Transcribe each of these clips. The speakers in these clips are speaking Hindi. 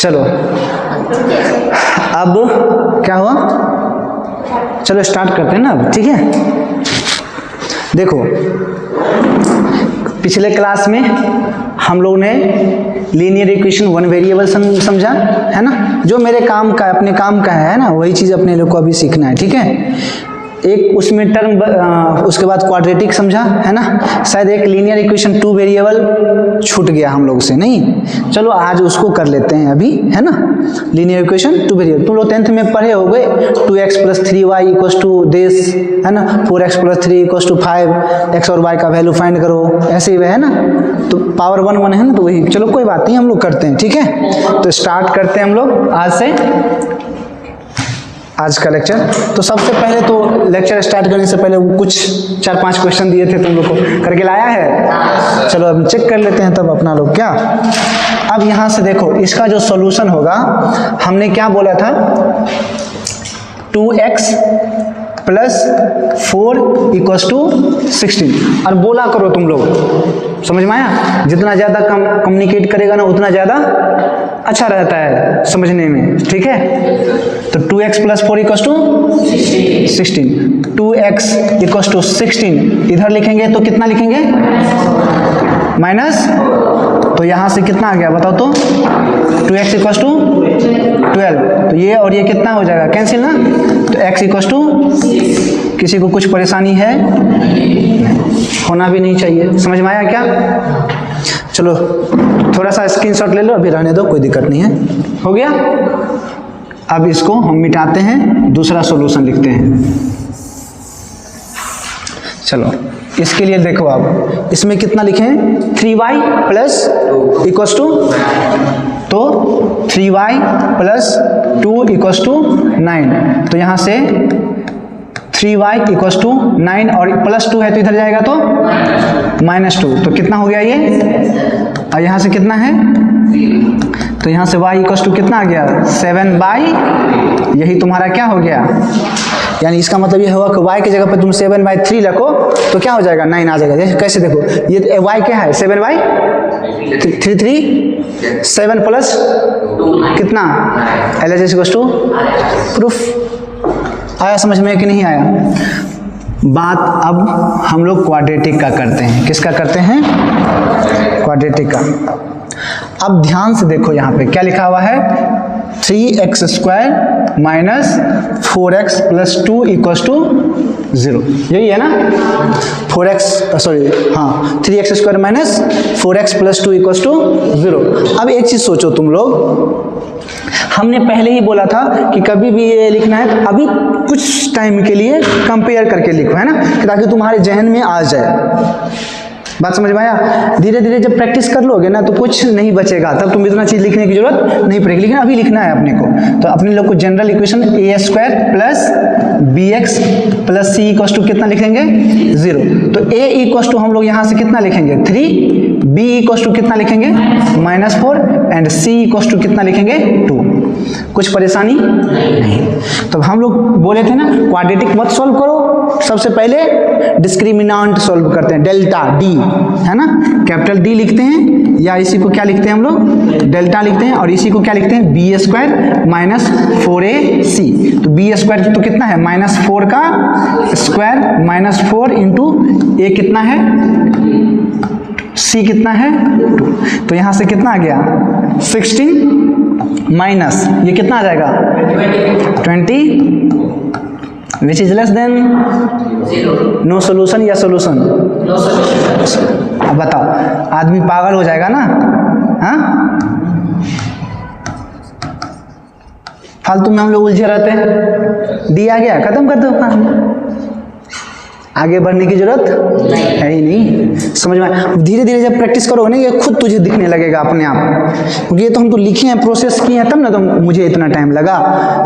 चलो अब क्या हुआ, चलो स्टार्ट करते हैं ना अब, ठीक है। देखो पिछले क्लास में हम लोग ने लीनियर इक्वेशन वन वेरिएबल समझा है ना, जो मेरे काम का अपने काम का है ना, वही चीज़ अपने लोग को अभी सीखना है, ठीक है। एक उसमें टर्म उसके बाद क्वाड्रेटिक समझा है ना, शायद एक लीनियर इक्वेशन टू वेरिएबल छूट गया हम लोग से, नहीं, चलो आज उसको कर लेते हैं अभी, है ना। लीनियर इक्वेशन टू वेरिएबल तुम लोग 10th में पढ़े हो गए, 2x + 3y = दिस, है ना, 4x + 3 = 5, x और y का वैल्यू फाइंड करो, ऐसे ही है ना, तो पावर 1 1 है ना, तो वही, चलो कोई बात नहीं, हम लोग करते हैं, ठीक है। तो स्टार्ट करते हैं हम लोग आज से, आज का लेक्चर। तो सबसे पहले तो लेक्चर स्टार्ट करने से पहले वो कुछ 4-5 क्वेश्चन दिए थे तुम लोग को, करके लाया है, चलो अब चेक कर लेते हैं तब अपना लोग क्या। अब यहाँ से देखो इसका जो सॉल्यूशन होगा, हमने क्या बोला था, 2x + 4 = 16, और बोला करो तुम लोग, समझ में आया, जितना ज़्यादा कम्युनिकेट करेगा ना उतना ज़्यादा अच्छा रहता है समझने में, ठीक है। तो 2x + 4 = 16, 2x = 16 इधर लिखेंगे तो कितना लिखेंगे, माइनस, तो यहाँ से कितना आ गया बताओ तो, 2x = 12, तो ये और ये कितना हो जाएगा, कैंसिल ना, तो x = किसी को कुछ परेशानी है, होना भी नहीं चाहिए, समझ में आया क्या। चलो थोड़ा सा स्क्रीनशॉट ले लो, अभी रहने दो, कोई दिक्कत नहीं है, हो गया। अब इसको हम मिटाते हैं, दूसरा सॉल्यूशन लिखते हैं। चलो इसके लिए देखो, अब इसमें कितना लिखें, 3y + 2 तो 3y + 2 = 9, तो यहाँ से 3y = 9 और +2 है तो इधर जाएगा तो -2, तो कितना हो गया ये, और यहाँ से कितना है, तो यहाँ से y = कितना आ गया, 7/, यही तुम्हारा क्या हो गया, यानी इसका मतलब ये होगा कि y की जगह पे तुम 7/3 रखो तो क्या हो जाएगा, 9 आ जाएगा। कैसे देखो, ये y क्या है, 7/3, 7 + कितना, LHS = प्रूफ आया समझ में कि नहीं आया। बात अब हम लोग क्वाड्रेटिक का करते हैं, किसका करते हैं, क्वाड्रेटिक का। अब ध्यान से देखो यहाँ पे क्या लिखा हुआ है, 3x² - 4x + 2 = 0, यही है ना, 3x² - 4x + 2 = 0। अब एक चीज सोचो तुम लोग, हमने पहले ही बोला था कि कभी भी ये लिखना है अभी कुछ टाइम के लिए कंपेयर करके लिखो, है ना, ताकि तुम्हारे जहन में आ जाए, बात समझ में आया। धीरे धीरे जब प्रैक्टिस कर लोगे ना तो कुछ नहीं बचेगा, तब तुम इतना चीज लिखने की जरूरत नहीं पड़ेगी, लेकिन अभी लिखना है अपने को। तो अपने लोग को general equation a² + bx + c = कितना लिखेंगे, 0, तो a = हम लोग यहाँ से कितना लिखेंगे, 3, b = कितना लिखेंगे, -4, एंड c = कितना लिखेंगे, 2। कुछ परेशानी नहीं। तो हम लोग बोले थे ना क्वाड्रेटिक मत सॉल्व करो, सबसे पहले डिस्क्रिमिनेंट सॉल्व करते हैं, डेल्टा d, है ना, कैपिटल D लिखते हैं, या इसी को क्या लिखते हैं हम लोग, डेल्टा लिखते हैं, और इसी को क्या लिखते हैं, b² - 4ac, तो b² तो कितना है, -4 का स्क्वायर, -4 × a कितना है, c कितना है, 2, तो यहाँ से कितना आ गया, 16 माइनस ये कितना आ जाएगा, 20, which is less than, no solution या सोल्यूशन, अब बताओ, आदमी पागल हो जाएगा ना, हाँ, फालतू में हम लोग उलझे रहते हैं, डी आ गया, खत्म कर दो काम, आगे बढ़ने की जरूरत है ही नहीं, समझ में। धीरे धीरे जब प्रैक्टिस करोगे ना ये खुद तुझे दिखने लगेगा अपने आप, क्योंकि ये तो हम तो लिखे हैं, प्रोसेस किए हैं, तब ना तो मुझे इतना टाइम लगा।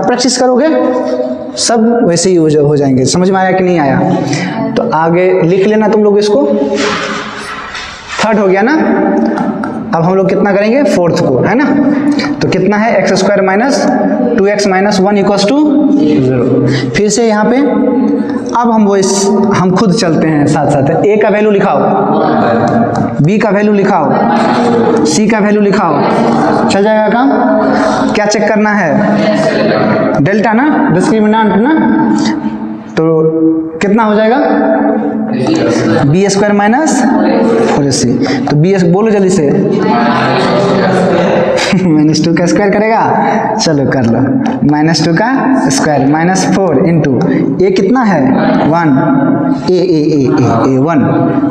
प्रैक्टिस करोगे सब वैसे ही हो जाएंगे, समझ में आया कि नहीं आया। तो आगे लिख लेना तुम लोग इसको, थर्ड हो गया ना। अब हम लोग कितना करेंगे, फोर्थ को, है ना, तो कितना है, x² - 2x - 1 = 0। फिर से यहाँ पे अब हम खुद चलते हैं साथ साथ, a का वैल्यू लिखाओ, b का वैल्यू लिखाओ, c का वैल्यू लिखाओ, चल जाएगा काम। क्या चेक करना है? डेल्टा ना, डिस्क्रिमिनेंट ना, तो कितना हो जाएगा? B square minus 4ac। तो बी बोलो जल्दी से, -2 का स्क्वायर करेगा, चलो कर लो, -2 का स्क्वायर माइनस 4 इंटू ए कितना है 1, ए 1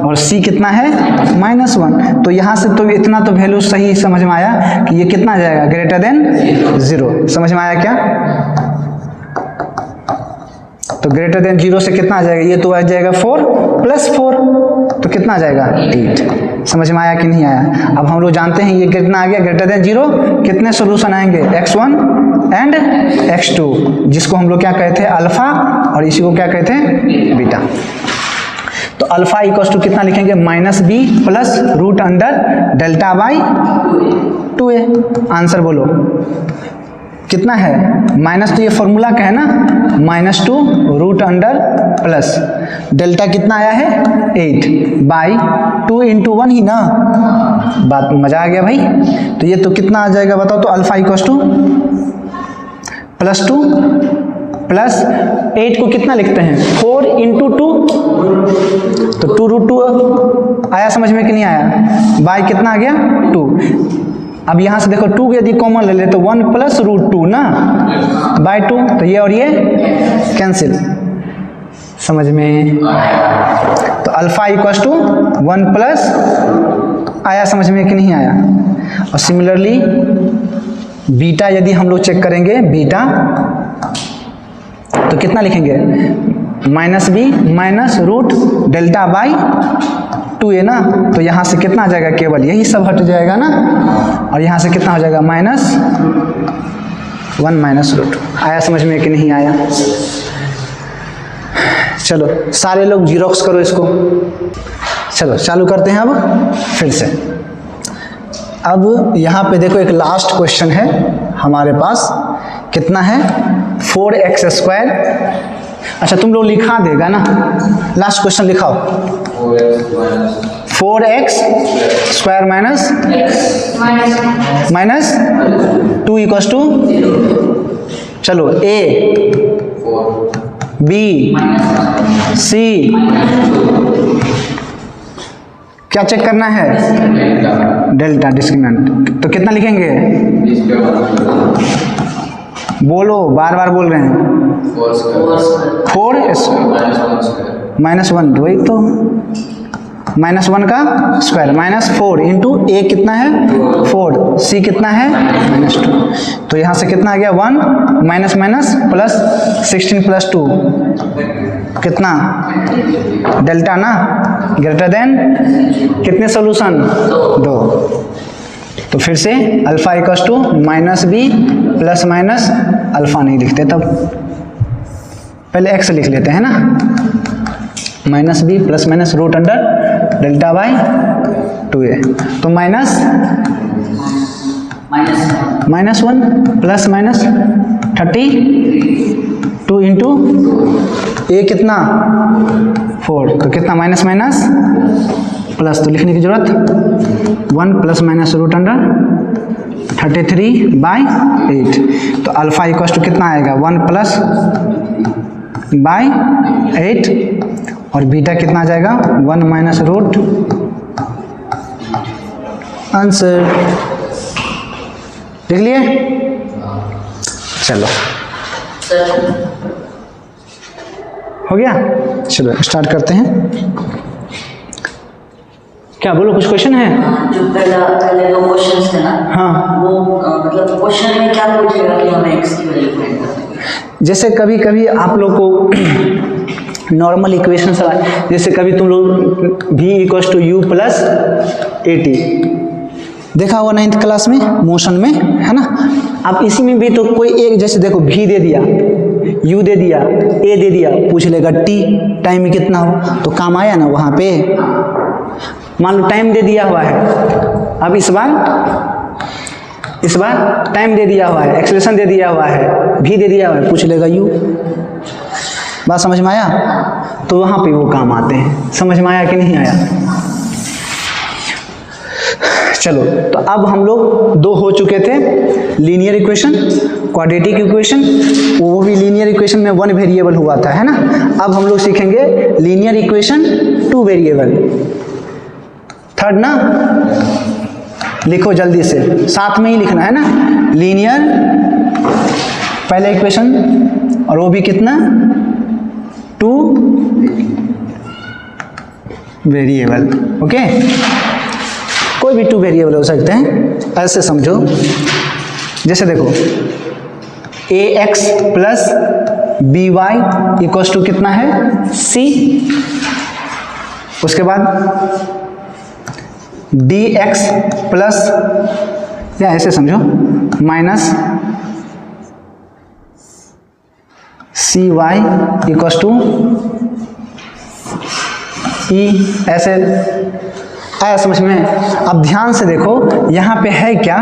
और सी कितना है -1। तो यहाँ से तो इतना तो वैल्यू सही समझ में आया कि ये कितना जाएगा, ग्रेटर देन 0। समझ में आया क्या? तो ग्रेटर देन 0 से कितना आ जाएगा, ये तो आ जाएगा 4 + 4 तो कितना आ जाएगा 8। समझ में आया कि नहीं आया? अब हम लोग जानते हैं ये कितना आ गया, ग्रेटर देन 0। कितने सोल्यूशन आएंगे, x1 एंड x2, जिसको हम लोग क्या कहते हैं अल्फा, और इसी को क्या कहते हैं बीटा। तो अल्फा इक्वल टू कितना लिखेंगे, -b प्लस √(डेल्टा/2a)। आंसर बोलो कितना है, माइनस, तो ये फॉर्मूला का है ना, -2 √अंडर प्लस डेल्टा कितना आया है 8/2 इंटू 1 ही ना, बात मजा आ गया भाई। तो ये तो कितना आ जाएगा बताओ तो, अल्फा इक्वल टू +2 प्लस 8 को कितना लिखते हैं 4 इंटू 2, तो 2√2 आया समझ में कि नहीं आया, बाय कितना आ गया 2। अब यहाँ से देखो 2 यदि कॉमन ले ले तो 1 + √2 ना बाय 2, तो ये और ये कैंसिल। समझ में? तो अल्फा इक्वल टू 1 प्लस आया समझ में कि नहीं आया? और सिमिलरली बीटा यदि हम लोग चेक करेंगे, बीटा तो कितना लिखेंगे, -b -√डेल्टा/2a ना, तो यहाँ से कितना आ जाएगा, केवल यही सब हट जाएगा ना, और यहाँ से कितना हो जाएगा -1 -√। आया समझ में कि नहीं आया? चलो सारे लोग जीरोक्स करो इसको। चलो चालू करते हैं अब फिर से। अब यहाँ पे देखो एक लास्ट क्वेश्चन है हमारे पास, कितना है 4x²। अच्छा तुम लोग लिखा देगा ना, लास्ट क्वेश्चन लिखाओ, 4x² माइनस 2 इक्वल टू, चलो a b c, क्या चेक करना है, डेल्टा डिस्क्रिमिनेंट। तो कितना लिखेंगे, बोलो, बार बार बोल रहे हैं, 4 -1, वही तो -1 का स्क्वायर -4 इंटू a कितना है 4, c कितना है -2। तो यहाँ से कितना आ गया 1 माइनस माइनस प्लस 16 + 2 कितना डेल्टा ना, ग्रेटर देन कितने सोल्यूशन 2। तो फिर से alpha equal to -b plus minus alpha नहीं लिखते, तब पहले x लिख लेते हैं ना, -b प्लस माइनस √डेल्टा/2a। तो -1 प्लस माइनस 32 इंटू a कितना 4, तो कितना माइनस माइनस प्लस, तो लिखने की जरूरत 1 प्लस माइनस √33/8। तो अल्फा इक्वल टू कितना आएगा 1 प्लस बाय 8, और बीटा कितना आ जाएगा 1 माइनस रूट। आंसर लिख लिए? चलो हो गया, चलो स्टार्ट करते हैं। क्या बोलो, कुछ क्वेश्चन है? जो पहले 2 क्वेश्चंस थे ना, हाँ, वो मतलब क्वेश्चन में क्या पूछेगा कि हमें x की वैल्यू फाइंड करनी है? जैसे कभी कभी आप लोग को नॉर्मल इक्वेशन सवाल, जैसे कभी तुम लोग v equal to u plus at देखा हुआ 9th क्लास में मोशन में, है ना। अब इसी में भी तो कोई एक, जैसे देखो v दे दिया, u दे दिया, a दे दिया, पूछ लेगा t टाइम कितना हो, तो काम आया ना वहाँ पे। मान लो टाइम दे दिया हुआ है, अब इस बार टाइम दे दिया हुआ है, एक्सेलरेशन दे दिया हुआ है, v दे दिया हुआ है, पूछ लेगा u। बात समझ में आया? तो वहाँ पे वो काम आते हैं। समझ में आया कि नहीं आया? चलो, तो अब हम लोग दो हो चुके थे, लीनियर इक्वेशन, क्वाड्रेटिक इक्वेशन, वो भी लीनियर इक्वेशन में वन वेरिएबल हुआ था, है ना। अब हम लोग सीखेंगे linear equation two variable, third ना, लिखो जल्दी से, साथ में ही लिखना है ना, लीनियर पहले इक्वेशन, और वो भी कितना, टू वेरिएबल, ओके। कोई भी टू वेरिएबल हो सकते हैं, ऐसे समझो, जैसे देखो ax plus B Y equals to कितना है, c, उसके बाद dx प्लस, या ऐसे समझो, minus cy equals to e, ऐसे आया समझ में। अब ध्यान से देखो, यहाँ पे है क्या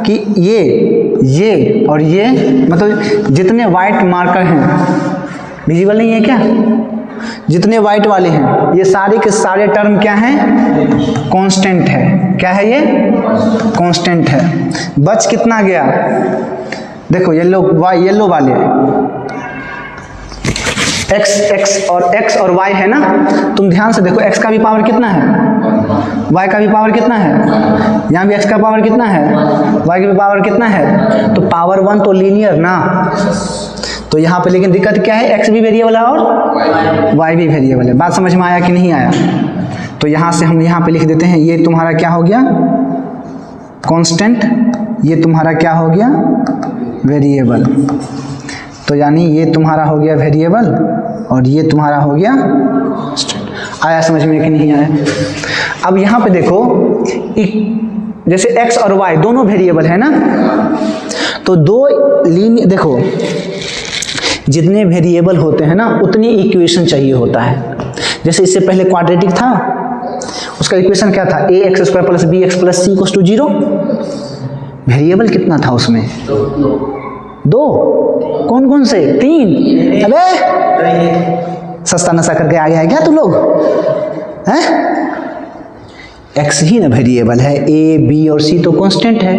कि ये और ये, मतलब जितने वाइट मार्कर हैं, विजिबल नहीं है क्या, जितने वाइट वाले हैं, ये सारे के सारे टर्म क्या हैं, कांस्टेंट है। क्या है ये, कांस्टेंट है। बच कितना गया, देखो येलो वाले x और y है ना, तुम ध्यान से देखो, x का भी पावर कितना है, y का भी पावर कितना है, यहाँ भी x का पावर कितना है, y का भी पावर कितना है, तो पावर 1 तो लीनियर ना, तो यहाँ पे लेकिन दिक्कत क्या है, x भी वेरिएबल है और y भी वेरिएबल है। बात समझ में आया कि नहीं आया, तो यहाँ से हम यहाँ पे लिख देते हैं, ये तुम्हारा क्या हो गया, कांस्टेंट, ये तुम्हारा क्या हो गया, वेरिएबल। तो यानी ये तुम्हारा हो गया वेरिएबल और ये तुम्हारा हो गया, आया समझ में कि नहीं आया। अब यहाँ पे देखो, जैसे x और y दोनों वेरिएबल है ना, तो दो लीनियर, देखो जितने वेरिएबल होते हैं ना उतनी इक्वेशन चाहिए होता है। जैसे इससे पहले क्वाड्रेटिक था, उसका इक्वेशन क्या था, ax square plus bx plus c equals to 0। Variable कितना था उसमें, दो, कौन कौन से, 3। अबे सस्ता नशा करके आ गया है क्या तुम लोग, हैं? x ही ना वेरिएबल है, a b और c तो कांस्टेंट है,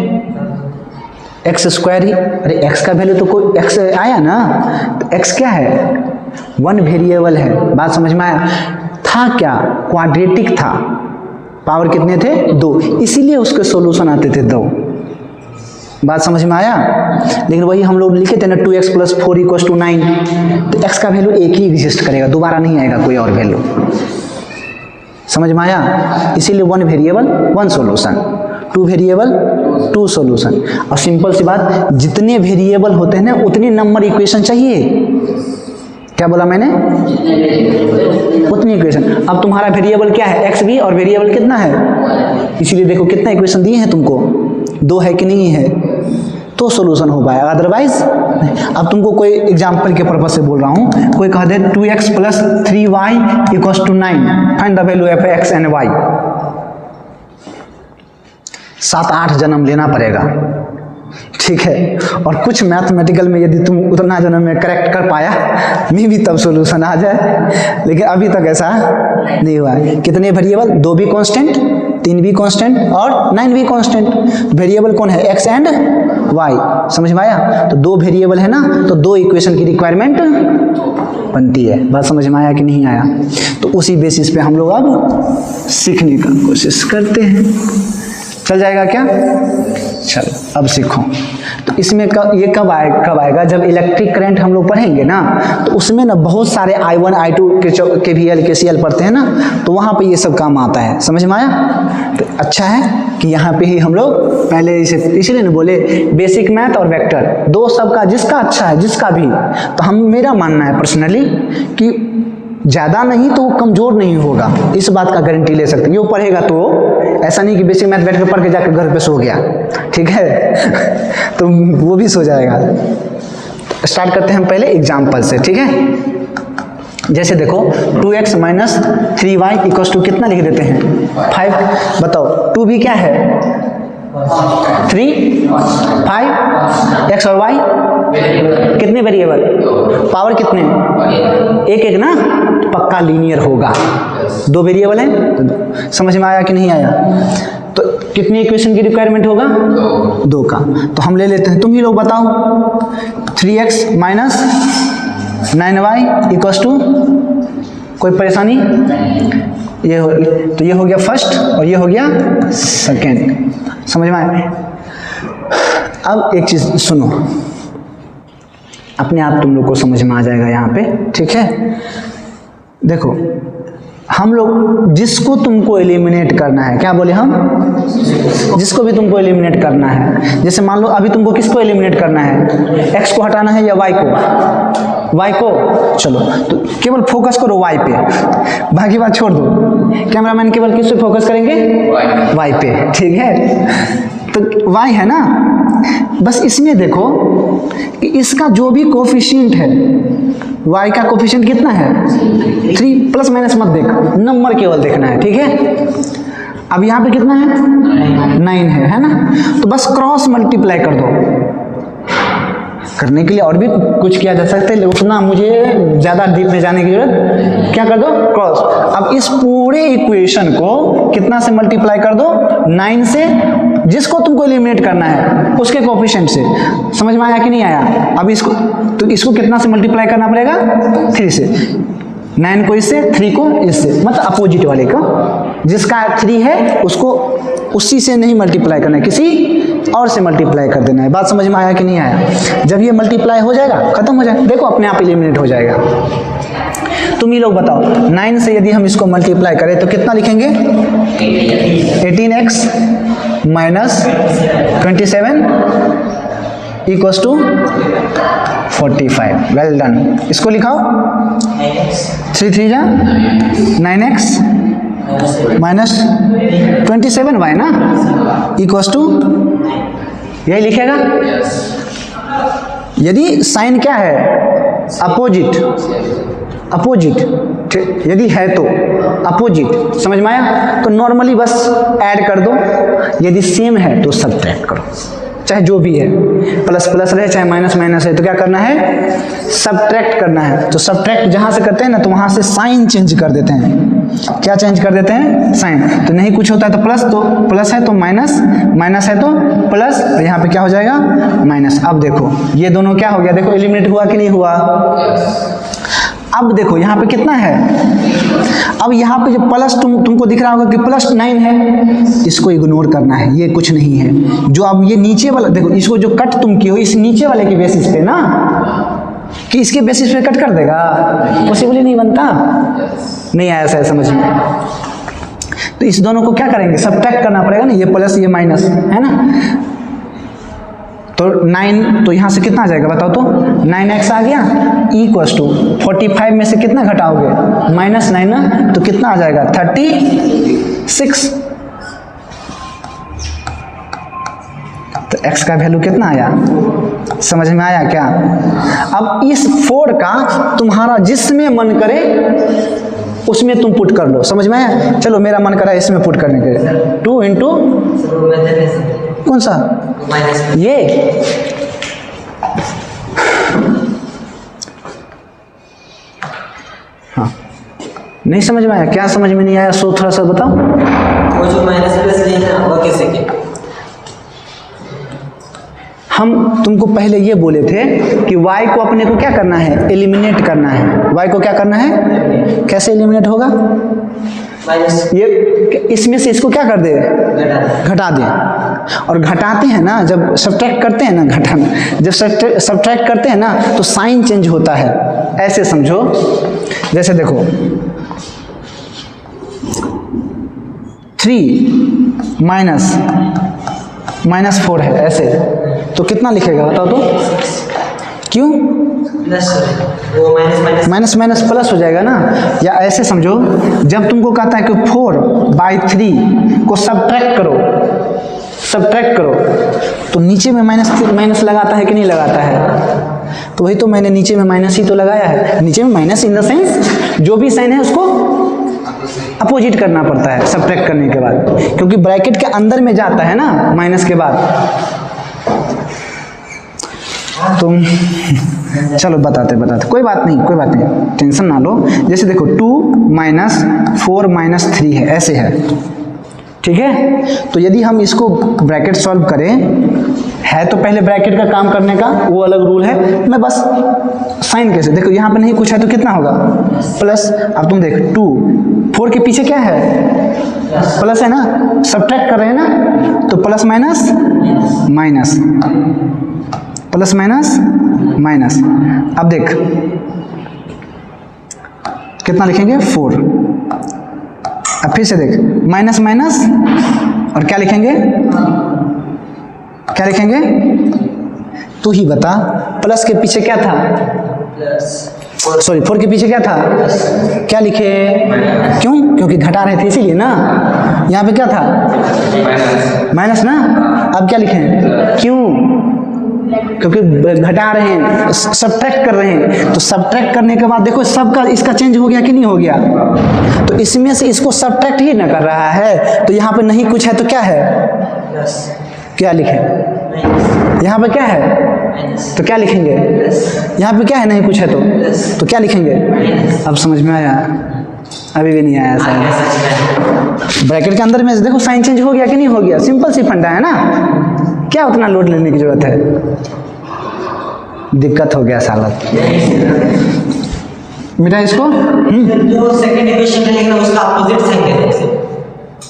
x स्क्वायर ही, अरे x का वैल्यू तो कोई x आया ना, तो x क्या है, 1 वेरिएबल है। बात समझ में आया। था क्या, क्वाड्रेटिक था, पावर कितने थे, 2, इसीलिए उसके सॉल्यूशन आते थे 2। बात समझ में आया। लेकिन वही हम लोग लिखे थे ना, 2x प्लस 4 इक्वल्स टू 9, तो x का वैल्यू एक ही एग्जिस्ट करेगा, दोबारा नहीं आएगा कोई और वैल्यू। समझ में आया। इसीलिए 1 वेरिएबल 1 सॉल्यूशन, 2 वेरिएबल 2 सॉल्यूशन। और सिंपल सी बात, जितने वेरिएबल होते हैं ना उतनी नंबर इक्वेशन चाहिए। क्या बोला मैंने, उतनी इक्वेशन। अब तुम्हारा वेरिएबल क्या है, एक्स भी, और वेरिएबल कितना है, इसीलिए देखो कितना इक्वेशन दिए हैं तुमको, 2 है कि नहीं है, तो सॉल्यूशन हो पाएगा, अदरवाइज। अब तुमको कोई एग्जांपल के पर्पज से बोल रहा हूँ, कोई कह दे 2x plus 3y equals to 9, find the value of x and y। 7-8 जन्म लेना पड़ेगा, ठीक है। और कुछ मैथमेटिकल में यदि तुम उतना जन्म में करेक्ट कर पाया, मैं भी तब सॉल्यूशन आ जाए, लेकिन अभी तक ऐसा नहीं हुआ है। कितने वेरिएबल, 2 भी कांस्टेंट, 3 भी कांस्टेंट और 9 भी कांस्टेंट। वेरिएबल कौन है, x एंड y। समझ में आया। तो 2 वेरिएबल है ना, तो 2 इक्वेशन की रिक्वायरमेंट बनती है। बात समझ में आया कि नहीं आया। तो उसी बेसिस पे हम लोग अब सीखने का कोशिश करते हैं। चल जाएगा क्या, चलो अब सीखो। तो इसमें ये कब आएगा, जब इलेक्ट्रिक करंट हम लोग पढ़ेंगे ना, तो उसमें ना बहुत सारे I1 I2 KVL KCL पढ़ते हैं ना, तो वहाँ पे ये सब काम आता है। समझ में आया। तो अच्छा है कि यहाँ पे ही हम लोग पहले इसीलिए नहीं बोले बेसिक मैथ और वेक्टर, दो सबका जिसका अच्छा है, जिसका भी। तो मेरा मानना है पर्सनली कि ज़्यादा नहीं तो वो कमज़ोर नहीं होगा, इस बात का गारंटी ले सकते हैं। वो पढ़ेगा तो ऐसा नहीं कि बेसिक मैथ वेक्टर पढ़ के जाकर घर पे सो गया, ठीक है तो वो भी सो जाएगा। स्टार्ट करते हैं हम पहले एग्जाम्पल से, ठीक है। जैसे देखो 2x minus 3y equals to कितना लिख देते हैं, 5। बताओ 2 भी क्या है, 3, 5, x और y कितने वेरिएबल, पावर कितने, एक एक ना, तो पक्का लीनियर होगा। 2 वेरिएबल हैं तो समझ में आया कि नहीं आया। तो कितनी इक्वेशन की रिक्वायरमेंट होगा, 2 का। तो हम ले लेते हैं, तुम ही लोग बताओ। 3x minus 9y equals to, कोई परेशानी, ये हो, तो ये हो गया फर्स्ट और ये हो गया सेकेंड। समझ में आया। अब एक चीज़ सुनो, अपने आप तुम लोग को समझ में आ जाएगा यहाँ पे, ठीक है। देखो हम लोग जिसको तुमको एलिमिनेट करना है, क्या बोले हम, जिसको भी तुमको एलिमिनेट करना है, जैसे मान लो अभी तुमको किसको एलिमिनेट करना है, x को हटाना है या y को, y को, चलो तो केवल फोकस करो y पे, बाकी बात छोड़ दो। कैमरामैन केवल किस पे फोकस करेंगे, y पे, ठीक है। तो y है ना, बस इसमें देखो कि इसका जो भी कोफिशिएंट है, y का कोफिशिएंट कितना है, 3, प्लस माइनस मत देख, नंबर केवल देखना है, ठीक है। अब यहाँ पे कितना है, 9 है ना। तो बस क्रॉस मल्टीप्लाई कर दो। करने के लिए और भी कुछ किया जा सकता है, लेकिन उतना मुझे ज़्यादा डीप में जाने की जरूरत, क्या कर दो, क्रॉस। अब इस पूरे इक्वेशन को कितना से मल्टीप्लाई कर दो, 9 से, जिसको तुमको एलिमिनेट करना है उसके कोफिशिएंट से। समझ में आया कि नहीं आया। अब इसको, तो इसको कितना से मल्टीप्लाई करना पड़ेगा, 3 से। 9 को इससे, 3 को इससे, मतलब अपोजिट वाले का, जिसका 3 है उसको उसी से नहीं मल्टीप्लाई करना है, किसी और से मल्टीप्लाई कर देना है। बात समझ में आया कि नहीं आया। जब ये मल्टीप्लाई हो जाएगा, खत्म हो जाएगा, देखो अपने आप एलिमिनेट हो जाएगा। तुम ही लोग बताओ, 9 से यदि हम इसको मल्टीप्लाई करें तो कितना लिखेंगे, 18x minus 27 equals to 45। Well done. इसको लिखाओ, 3 3 जा 9x माइनस 27y ना इक्वल्स टू, यही लिखेगा। यदि साइन क्या है, अपोजिट, अपोजिट, यदि है तो अपोजिट, समझ में आया। तो नॉर्मली बस ऐड कर दो, यदि सेम है तो सब्ट्रैक्ट करो, चाहे जो भी है, प्लस प्लस रहे चाहे माइनस माइनस है, तो क्या करना है, सब्ट्रैक्ट करना है। तो सब्ट्रैक्ट जहाँ से करते हैं ना, तो वहाँ से साइन चेंज कर देते हैं। क्या चेंज कर देते हैं, साइन। तो नहीं कुछ होता है तो प्लस, तो प्लस है तो माइनस, माइनस है तो प्लस, और यहाँ पे क्या हो जाएगा, माइनस। अब देखो ये दोनों क्या हो गया, देखो एलिमिनेट हुआ कि नहीं हुआ। अब देखो यहाँ पे कितना है, अब यहाँ पे जो प्लस तुमको दिख रहा होगा कि प्लस 9 है, इसको इग्नोर करना है, ये कुछ नहीं है। जो अब ये नीचे वाला देखो, इसको जो कट तुम किए हो इस नीचे वाले के बेसिस पे ना, कि इसके बेसिस पे कट कर देगा, पॉसिबल ही नहीं बनता। नहीं आया शायद समझ में। तो इस दोनों को क्या करेंगे, सब्ट्रैक्ट करना पड़ेगा ना, ये प्लस ये माइनस है ना। तो 9, तो यहाँ से कितना आ जाएगा बताओ तो, 9x आ गया इक्वल्स टू 45 में से कितना घटाओगे, माइनस 9 ना, तो कितना आ जाएगा 36। तो x का वैल्यू कितना आया, समझ में आया क्या। अब इस 4 का तुम्हारा जिसमें मन करे उसमें तुम पुट कर लो, समझ में आया। चलो मेरा मन करा इसमें पुट करने के, 2 इंटू कौन सा, ये हाँ, नहीं समझ में आया क्या, समझ में नहीं आया सो थोड़ा सा बताओ। वो जो माइनस प्लस लेना वो कैसे के, हम तुमको पहले ये बोले थे कि y को अपने को क्या करना है, एलिमिनेट करना है। y को क्या करना है, कैसे एलिमिनेट होगा, माइनस, ये इसमें से इसको क्या कर दे, घटा दे। और घटाते हैं ना, जब सब्ट्रैक्ट करते हैं ना, घटाना, जब सब्ट्रैक्ट करते हैं ना तो साइन चेंज होता है। ऐसे समझो, जैसे देखो 3 माइनस 4 है, ऐसे तो कितना लिखेगा बताओ तो, क्यों, प्लस वो माइनस माइनस माइनस प्लस हो जाएगा ना। या ऐसे समझो, जब तुमको कहता है कि 4/3 को सब्ट्रैक्ट करो, तो नीचे में माइनस लगाता है कि नहीं लगाता है। तो वही तो मैंने नीचे में माइनस ही तो लगाया है। नीचे में माइनस इन द सेंस जो भी साइन है उसको अपोजिट करना पड़ता है सब्ट्रैक्ट करने के बाद, क्योंकि ब्रैकेट के अंदर में जाता है ना माइनस के बाद। तुम चलो बताते, कोई बात नहीं, टेंशन ना लो। जैसे देखो 2 माइनस 4 माइनस 3 है, ऐसे है, ठीक है। तो यदि हम इसको ब्रैकेट सॉल्व करें, है तो पहले ब्रैकेट का काम करने का वो अलग रूल है, मैं बस साइन कैसे, देखो यहाँ पे नहीं कुछ है तो कितना होगा प्लस। अब तुम देख 2 4 के पीछे क्या है प्लस है ना, सब्ट्रैक्ट कर रहे हैं ना, तो plus minus minus, plus minus minus. अब देख कितना लिखेंगे 4। अब फिर से देख माइनस माइनस और क्या लिखेंगे, क्या लिखेंगे, तू ही बता। प्लस के पीछे क्या था, सॉरी 4 के पीछे क्या था, क्या लिखे, क्यों, क्योंकि घटा रहे थे इसीलिए ना। यहाँ पे क्या था माइनस ना, अब क्या लिखें, क्यों, क्योंकि घटा रहे हैं, सब्ट्रैक्ट कर रहे हैं। तो सब्ट्रैक्ट करने के बाद देखो सबका इसका चेंज हो गया कि नहीं हो गया, तो इसमें से इसको सब्ट्रैक्ट ही ना कर रहा है, तो यहाँ पे नहीं कुछ है तो क्या है, क्या लिखें, यहाँ पे क्या है तो क्या लिखेंगे, यहाँ पे क्या है नहीं कुछ है तो क्या लिखेंगे। अब समझ में आया, अभी भी नहीं आया सर। ब्रैकेट के अंदर में देखो साइन चेंज हो गया कि नहीं हो गया, सिंपल सी फंडा है ना, क्या उतना लोड लेने की जरूरत है, दिक्कत हो गया साला। मिटा इसको, जो सेकंड इक्वेशन में लिखना उसका अपोजिट साइन दे देंगे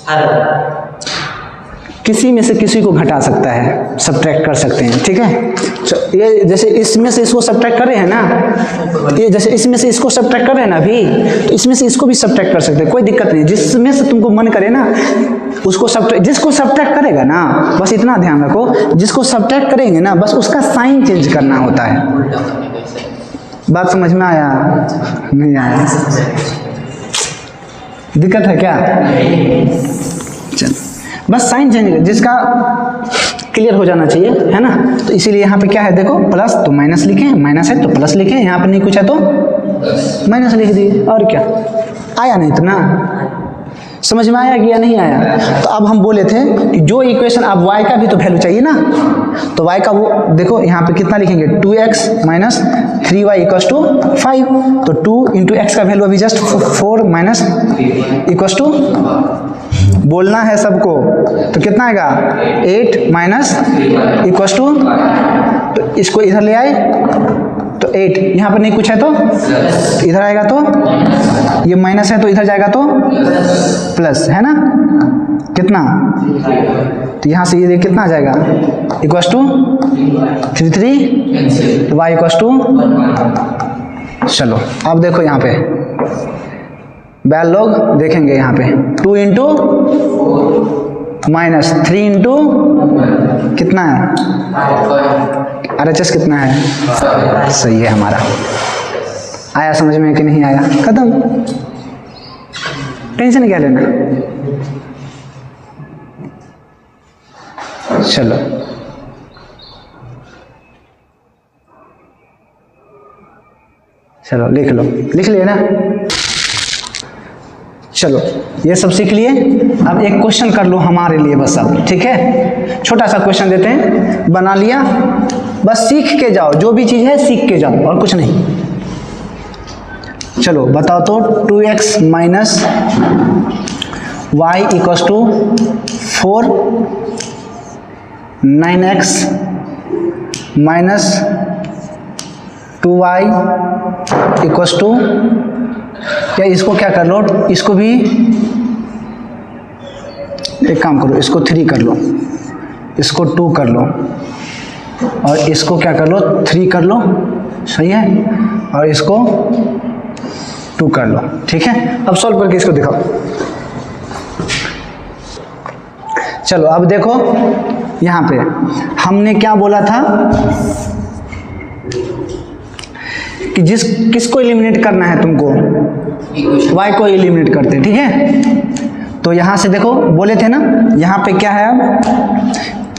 हर किसी में से किसी को घटा सकता है, सब्ट्रैक्ट कर सकते हैं, ठीक है। ये जैसे इसमें से इसको सब्ट्रैक्ट कर रहे हैं ना, ये जैसे इसमें से इसको सब्ट्रैक्ट कर रहे हैं ना अभी, तो इसमें से इसको भी सब्ट्रैक्ट कर सकते हैं, कोई दिक्कत नहीं। जिसमें से तुमको मन करे ना उसको सब्ट्रैक्ट, जिसको सब्ट्रैक्ट करेगा ना, बस इतना ध्यान रखो, जिसको सब्ट्रैक्ट करेंगे ना बस उसका साइन चेंज करना होता है। बात समझ में आया, नहीं आया, दिक्कत है क्या, चल बस साइन चेंज, जिसका क्लियर हो जाना चाहिए, है ना। तो इसीलिए यहाँ पे क्या है देखो, प्लस तो माइनस लिखे, माइनस है तो प्लस लिखे, यहाँ पे नहीं कुछ है तो माइनस लिख दिए, और क्या आया नहीं इतना, समझ में आया कि या नहीं आया। तो अब हम बोले थे कि जो इक्वेशन, अब y का भी तो वैल्यू चाहिए ना, तो y का वो देखो यहाँ पे कितना लिखेंगे, 2x minus 3y equals to 5, तो 2 इंटू एक्स का वैल्यू अभी जस्ट 4 माइनस इक्वल्स टू, बोलना है सबको, तो कितना आएगा 8 माइनस इक्वल्स टू, तो इसको इधर ले आए तो 8, यहाँ पर नहीं कुछ है तो इधर आएगा, तो ये माइनस है तो इधर जाएगा तो प्लस, है ना, कितना, तो यहाँ से ये कितना आ जाएगा इक्वल्स टू 3 तो y इक्वल्स टू, चलो अब देखो यहाँ पे बैल लोग देखेंगे, यहाँ पे 2 इंटू माइनस 3 इंटू कितना है, RHS कितना है, सही है हमारा। आया समझ में कि नहीं आया, खत्म, टेंशन क्या लेना। चलो चलो लिख लो, लिख लिया ना, चलो ये सब सीख लिए। अब एक क्वेश्चन कर लो हमारे लिए बस, अब ठीक है, छोटा सा क्वेश्चन देते हैं, बना लिया, बस सीख के जाओ, जो भी चीज़ है सीख के जाओ और कुछ नहीं। चलो बताओ तो 2x minus Y equals to 4, 9x minus 2y equals to, या इसको क्या कर लो, इसको भी एक काम करो, इसको 3 कर लो, इसको 2 कर लो, और इसको क्या कर लो 3 कर लो, सही है, और इसको 2 कर लो, ठीक है। अब सॉल्व करके इसको दिखाओ। चलो अब देखो यहाँ पे हमने क्या बोला था कि किसको एलिमिनेट करना है तुमको, y को एलिमिनेट करते, ठीक है। तो यहाँ से देखो बोले थे ना, यहाँ पे क्या है अब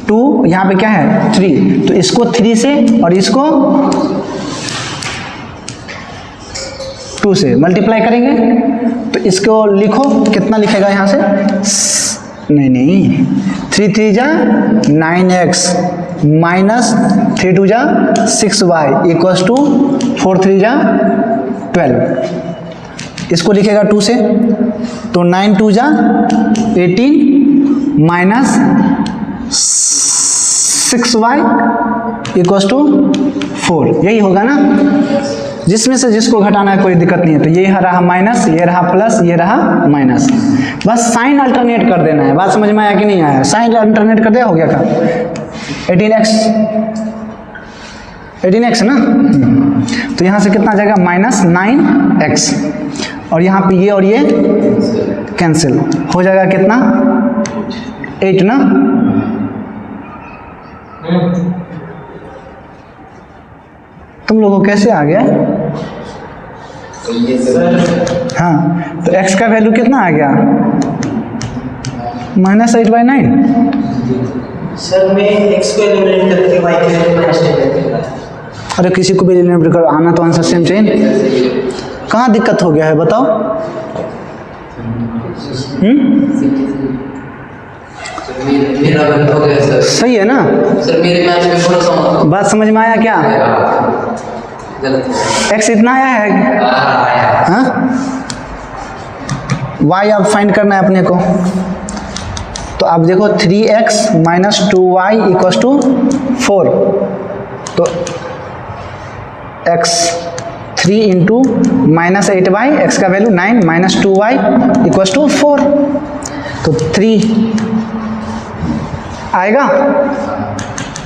2, यहाँ पे क्या है 3, तो इसको 3 से और इसको 2 से मल्टीप्लाई करेंगे, तो इसको लिखो, कितना लिखेगा यहाँ से नहीं 3 3 जा 9x माइनस 3 2 जा 6y इक्वल्स टू 4 3 जा 12। इसको लिखेगा 2 से तो 9 2 जा 18 माइनस 6y इक्वल्स टू 4, यही होगा ना। जिसमें से जिसको घटाना है कोई दिक्कत नहीं है। तो ये रहा माइनस, ये रहा प्लस, ये रहा माइनस, बस साइन अल्टरनेट कर देना है। बात समझ में आया कि नहीं आया? साइन अल्टरनेट कर दिया, हो गया काम। 18x ना, तो यहाँ से कितना आ जाएगा माइनस 9x, और यहाँ पे ये और ये कैंसिल हो जाएगा, कितना 8 ना। तुम लोगों को कैसे आ गया? हाँ, तो x का वैल्यू कितना आ गया? -8/9। सर मैं x को एलिमिनेट करके y के वैल्यू -10। अरे किसी को भी एलिमिनेट कर आना तो आंसर सेम चाहिए। कहाँ दिक्कत हो गया है बताओ? मेरा गलत हो गया सर। सही है ना सर मेरे मैच में थोड़ा सा बात समझ में आया क्या? गलत x इतना आया है, हाँ, y अब फाइंड करना है अपने को। तो अब देखो 3x minus 2y equals to 4, तो x 3 into minus 8y, x का value 9 minus 2y equals to 4, तो 3 आएगा।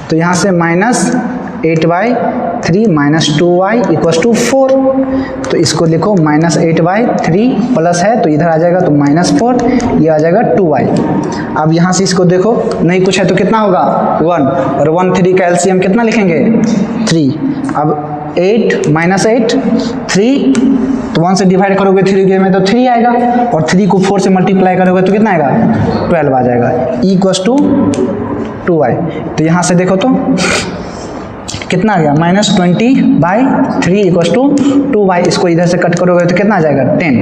तो यहाँ से minus 8/3 minus 2y equals to 4, तो इसको लिखो -8/3 प्लस है तो इधर आ जाएगा तो -4, ये आ जाएगा 2y। अब यहाँ से इसको देखो, नहीं कुछ है तो कितना होगा 1, और 1 3 का एलसीएम कितना लिखेंगे 3। अब 8 माइनस 8 3, तो 1 से डिवाइड करोगे 3 में तो 3 आएगा, और 3 को 4 से मल्टीप्लाई करोगे तो कितना आएगा 12 आ जाएगा, इक्वल्स टू 2y। तो यहाँ से देखो तो कितना आ गया -20/3 इक्वल्स टू 2y। इसको इधर से कट करोगे तो कितना आ जाएगा 10,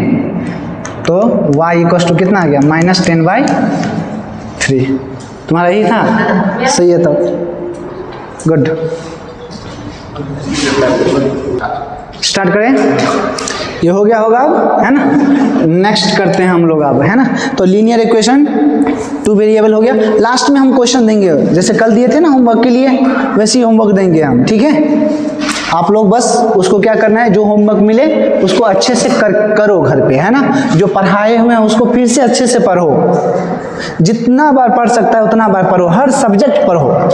तो y इक्वल्स टू कितना आ गया -10/3। तुम्हारा यही था, सही है तब, गुड। स्टार्ट करें, ये हो गया होगा अब, है ना। नेक्स्ट करते हैं हम लोग अब, है ना। तो लीनियर इक्वेशन 2 वेरिएबल हो गया। लास्ट में हम क्वेश्चन देंगे, जैसे कल दिए थे ना होमवर्क के लिए, वैसे ही होमवर्क देंगे हम, ठीक है। आप लोग बस उसको क्या करना है, जो होमवर्क मिले उसको अच्छे से करो घर पे, है ना। जो पढ़ाए हुए हैं उसको फिर से अच्छे से पढ़ो, जितना बार पढ़ सकता है उतना बार पढ़ो, हर सब्जेक्ट पढ़ो,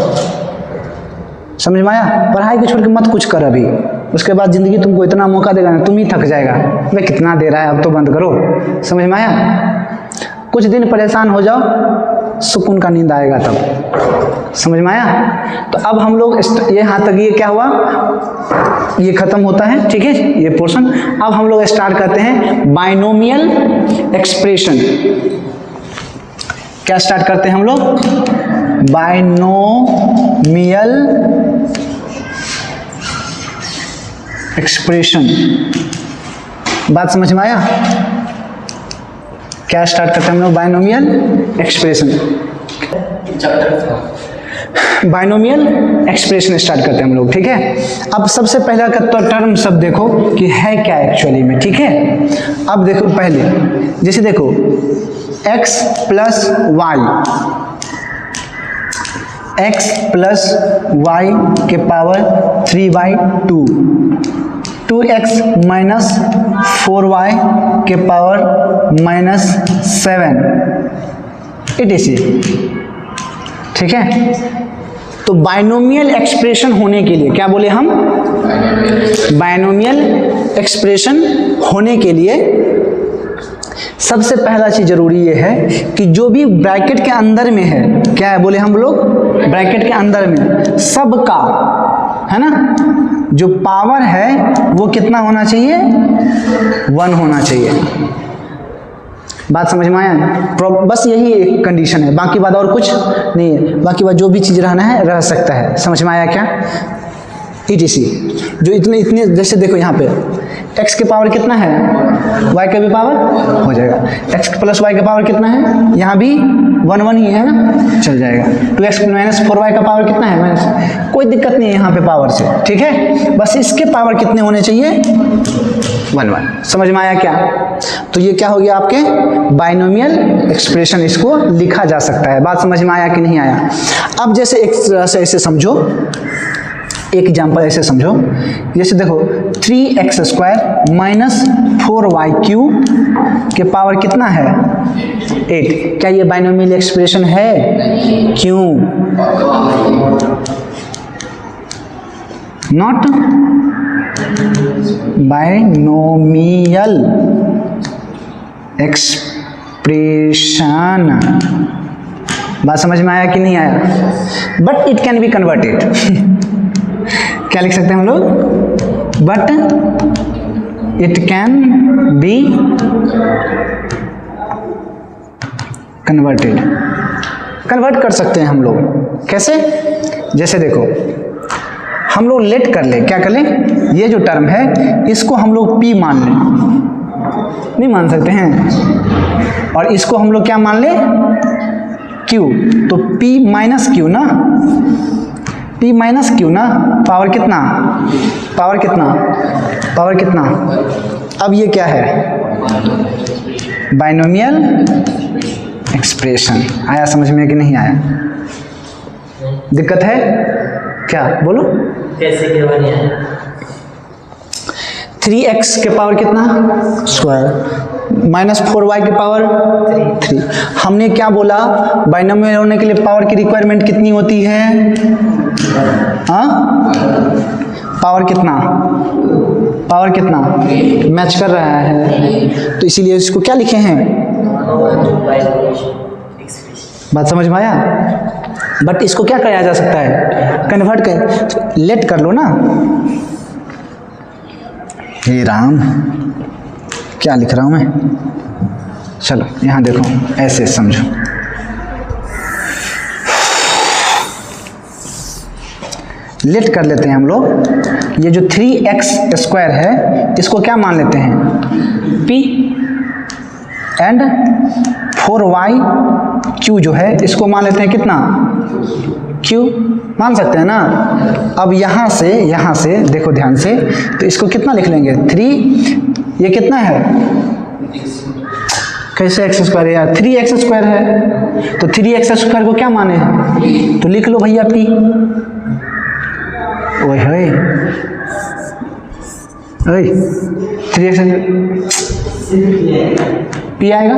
समझ में आया। पढ़ाई को छोड़ के मत कुछ कर अभी, उसके बाद ज़िंदगी तुमको इतना मौका देगा ना, तुम ही थक जाएगा, वे कितना दे रहा है अब तो बंद करो, समझ में आया। कुछ दिन परेशान हो जाओ, सुकून का नींद आएगा तब, समझ में आया। तो अब हम लोग ये यहाँ तक ये क्या हुआ, ये खत्म होता है, ठीक है ये पोर्शन। अब हम लोग स्टार्ट करते हैं बाइनोमियल एक्सप्रेशन। क्या स्टार्ट करते हैं हम लोग, बाइनोमियल एक्सप्रेशन। बात समझ में आया? क्या स्टार्ट करते हैं हम लोग, binomial expression. Binomial expression start करते हैं हम लोग, ठीक है। अब सबसे पहला का टर्म सब देखो कि है क्या एक्चुअली में, ठीक है। अब देखो पहले, जैसे देखो x plus y, x plus y के पावर 3/2, 2x माइनस 4y के पावर -7, etc, ठीक है। तो बाइनोमियल एक्सप्रेशन होने के लिए क्या बोले हम, बाइनोमियल एक्सप्रेशन होने के लिए सबसे पहला चीज जरूरी ये है कि जो भी ब्रैकेट के अंदर में है, क्या है बोले हम लोग, ब्रैकेट के अंदर में सबका, है ना, जो पावर है वो कितना होना चाहिए, 1 होना चाहिए। बात समझ में आया? बस यही एक कंडीशन है, बाकी बात और कुछ नहीं है। बाकी बात जो भी चीज़ रहना है रह सकता है, समझ में आया क्या, etc। जो इतने जैसे देखो यहाँ पे x के पावर कितना है, y का भी पावर हो जाएगा। x प्लस y का पावर कितना है, यहाँ भी 1 1 ही है ना, चल जाएगा। 2x माइनस 4y का पावर कितना है, माइनस, कोई दिक्कत नहीं है यहाँ पे पावर से, ठीक है। बस इसके पावर कितने होने चाहिए, 1 1। समझ में आया क्या? तो ये क्या हो गया आपके बाइनोमियल एक्सप्रेशन, इसको लिखा जा सकता है। बात समझ में आया कि नहीं आया? अब जैसे एक तरह से ऐसे समझो, एक एग्जाम्पल ऐसे समझो, जैसे देखो 3x square minus 4y cube के पावर कितना है, 8। क्या ये बाइनोमियल एक्सप्रेशन है? क्यों? Not binomial expression. बात समझ में आया कि नहीं आया? But it can be converted. क्या लिख सकते हैं हम लोग? But it can be converted. Convert कर सकते हैं हम लोग। कैसे? जैसे देखो, हम लोग लेट कर ले, क्या कर ले, ये जो टर्म है इसको हम लोग p मान लें, नहीं मान सकते हैं, और इसको हम लोग क्या मान ले, q। तो p माइनस क्यू ना, p माइनस क्यू ना, पावर कितना, पावर कितना, पावर कितना। अब ये क्या है, बाइनोमियल एक्सप्रेशन। आया समझ में कि नहीं आया? दिक्कत है क्या, बोलो? कैसे करवानी है? 3x के पावर कितना स्क्वायर माइनस 4y के पावर 3। हमने क्या बोला, बाइनोमियल होने के लिए पावर की रिक्वायरमेंट कितनी होती है, हाँ, पावर कितना, पावर कितना मैच कर रहा है, तो इसीलिए इसको क्या लिखे हैं, बात समझ में आया? बट इसको क्या किया जा सकता है, कन्वर्ट कर, लेट कर लो ना। हे राम, क्या लिख रहा हूं मैं, चलो यहां देखो, ऐसे समझो। लेट कर लेते हैं हम लोग, ये जो 3x स्क्वायर है इसको क्या मान लेते हैं, p, एंड 4y q जो है इसको मान लेते हैं कितना, q, मान सकते हैं ना। अब यहाँ से देखो ध्यान से, तो इसको कितना लिख लेंगे, 3, ये कितना है, कैसे एक्स स्क्वायर है यार, 3x स्क्वायर है, तो 3x स्क्वायर को क्या माने, तो लिख लो भैया p। ओए होए, ओए 3x p आएगा।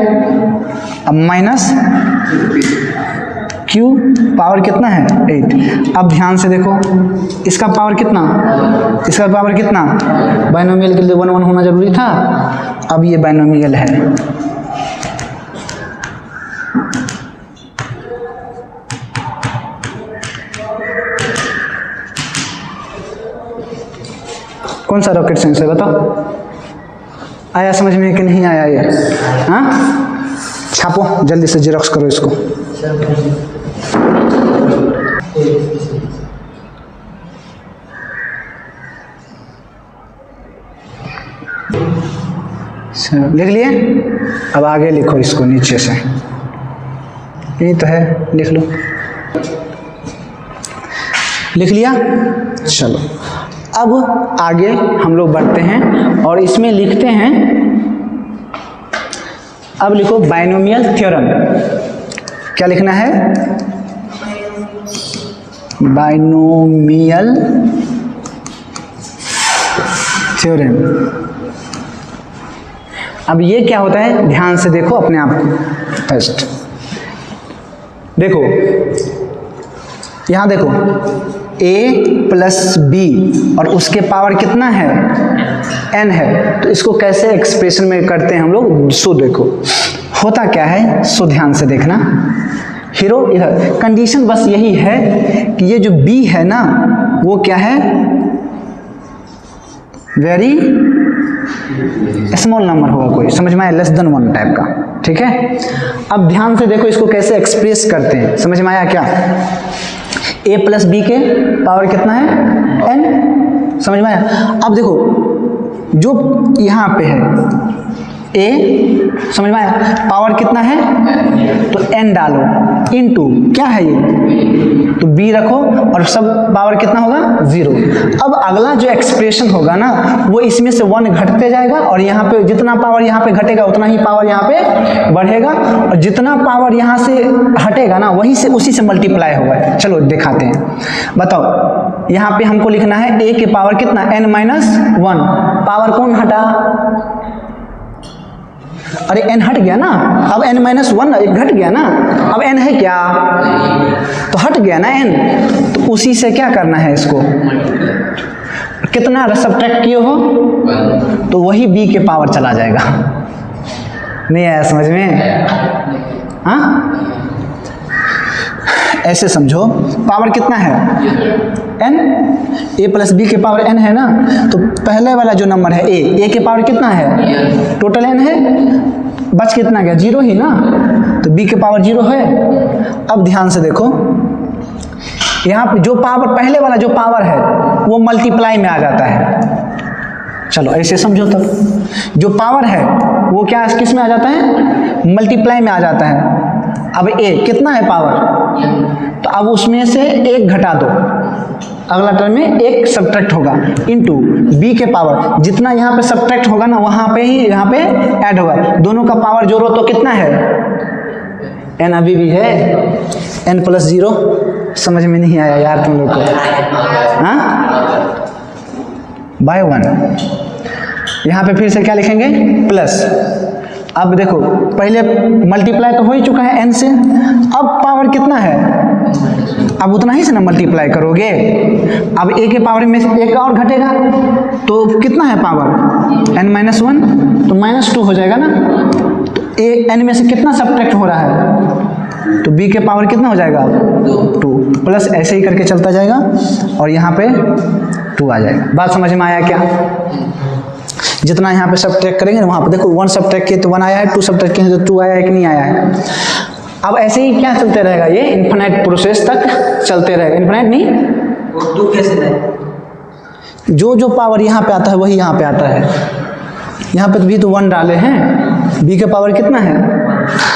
अब माइनस q, पावर कितना है 8। अब ध्यान से देखो, इसका पावर कितना, इसका पावर कितना, बाइनोमियल के लिए 1 1 होना जरूरी था। अब ये बाइनोमियल है, कौन सा रॉकेट साइंस है बताओ, आया समझ में कि नहीं आया ये, हाँ? छापो जल्दी से, जेरॉक्स करो इसको। लिख लिए? अब आगे लिखो इसको नीचे से, यही तो है, लिख लो। लिख लिया? चलो अब आगे हम लोग बढ़ते हैं और इसमें लिखते हैं, अब लिखो बाइनोमियल थ्योरम। क्या लिखना है, बाइनोमियल थ्योरम। अब ये क्या होता है, ध्यान से देखो अपने आप को फर्स्ट, देखो यहाँ देखो, a प्लस बी और उसके पावर कितना है, n है, तो इसको कैसे एक्सप्रेशन में करते हैं हम लोग, सो देखो होता क्या है, सो ध्यान से देखना। हीरो इधर कंडीशन बस यही है कि ये जो b है ना वो क्या है, वेरी स्मॉल नंबर होगा, कोई समझ में आया, लेस देन 1 टाइप का, ठीक है। अब ध्यान से देखो इसको कैसे एक्सप्रेस करते हैं, समझ में आया क्या, a प्लस बी के पावर कितना है, n, समझ में आया। अब देखो जो यहाँ पे है a, समझ में आया, पावर कितना है तो n डालो, इनटू क्या है ये तो b रखो, और सब पावर कितना होगा 0। अब अगला जो एक्सप्रेशन होगा ना वो इसमें से 1 घटते जाएगा, और यहाँ पे जितना पावर यहाँ पे घटेगा उतना ही पावर यहाँ पे बढ़ेगा, और जितना पावर यहाँ से हटेगा ना वही से उसी से मल्टीप्लाई होगा। चलो दिखाते हैं, बताओ यहाँ पे हमको लिखना है a के पावर कितना n-1, पावर कौन हटा, अरे n हट गया ना, अब n-1 घट गया ना, अब n है क्या तो हट गया ना n, तो उसी से क्या करना है इसको, कितना सब्ट्रैक्ट किए हो तो वही b के पावर चला जाएगा। नहीं आया समझ में? हाँ ऐसे समझो, पावर कितना है n, a प्लस b के पावर n है ना, तो पहले वाला जो नंबर है a के पावर कितना है, टोटल n है, बच कितना गया 0 ही ना, तो b के पावर 0 है। अब ध्यान से देखो, यहाँ पे जो पावर पहले वाला जो पावर है वो मल्टीप्लाई में आ जाता है। चलो ऐसे समझो, तब जो पावर है वो क्या किस में आ जाता है, मल्टीप्लाई में आ जाता है। अब a कितना है पावर, तो अब उसमें से 1 घटा दो, अगला टर्म में 1 सब्ट्रैक्ट होगा, इनटू b के पावर जितना यहाँ पे सब्ट्रैक्ट होगा ना वहाँ पे ही यहाँ पे ऐड होगा, दोनों का पावर जोड़ो तो कितना है n, अभी भी है n+0। समझ में नहीं आया यार तुम लोग को? हाँ बाय 1, यहाँ पे फिर से क्या लिखेंगे प्लस। अब देखो पहले मल्टीप्लाई तो हो ही चुका है n से, अब पावर कितना है, अब उतना ही से ना मल्टीप्लाई करोगे, अब a के पावर में 1 और घटेगा तो कितना है पावर n-1, तो -2 हो जाएगा ना, तो a n में से कितना सब्ट्रैक्ट हो रहा है, तो b के पावर कितना हो जाएगा 2, प्लस ऐसे ही करके चलता जाएगा और यहाँ पे 2 आ जाएगा। बात समझ में आया क्या? जितना यहाँ पे सब्ट्रैक्ट करेंगे वहाँ पे देखो 1 सब्ट्रैक्ट किए तो 1 आया है, 2 सब्ट्रैक्ट किए तो 2 आया है कि नहीं आया है। अब ऐसे ही क्या चलते रहेगा, ये इन्फिनाइट प्रोसेस तक चलते रहेगा, इन्फिनाइट नहीं, वो 2 कैसे लाए, जो पावर यहाँ पे आता है वही यहाँ पे आता है। यहाँ पे भी तो 1 डाले हैं, b के पावर कितना है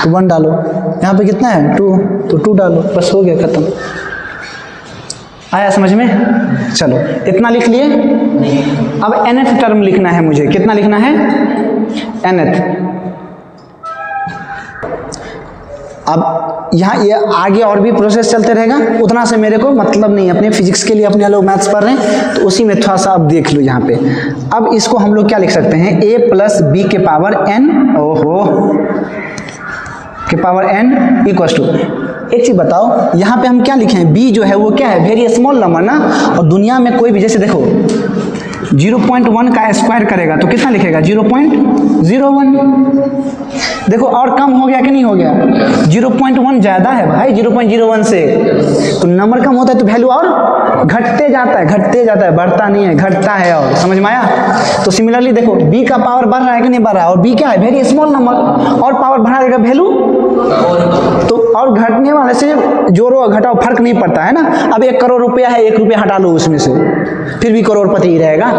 तो 1 डालो, यहाँ पे कितना है 2 तो 2 डालो, बस हो गया खत्म। आया समझ में? चलो इतना लिख लिए। अब nth टर्म लिखना है मुझे, कितना लिखना है nth। अब यहाँ ये आगे और भी प्रोसेस चलते रहेगा, उतना से मेरे को मतलब नहीं, अपने फिजिक्स के लिए अपने लोग मैथ्स पढ़ रहे हैं तो उसी में थोड़ा सा अब देख लो यहाँ पे। अब इसको हम लोग क्या लिख सकते हैं, a प्लस बी के पावर n, ओहो के पावर n इक्वल टू, एक चीज बताओ यहाँ पे हम क्या लिखें, b जो है वो क्या है वेरी स्मॉल नंबर ना, और दुनिया में कोई भी जैसे देखो 0.1 का स्क्वायर करेगा तो कितना लिखेगा 0.01। देखो और कम हो गया कि नहीं हो गया, 0.1 ज़्यादा है भाई 0.01 से, तो नंबर कम होता है तो वैल्यू और घटते जाता है, बढ़ता नहीं है, घटता है। और समझ में आया? तो सिमिलरली देखो b का पावर बढ़ रहा है कि नहीं बढ़ रहा है, और b क्या है वेरी स्मॉल नंबर, और पावर बढ़ा देगा वैल्यू, तो और घटने वाले से जोड़ो घटाओ फर्क नहीं पड़ता है ना। अब 1 करोड़ रुपया है, 1 रुपया हटा लो उसमें से, फिर भी करोड़पति ही रहेगा।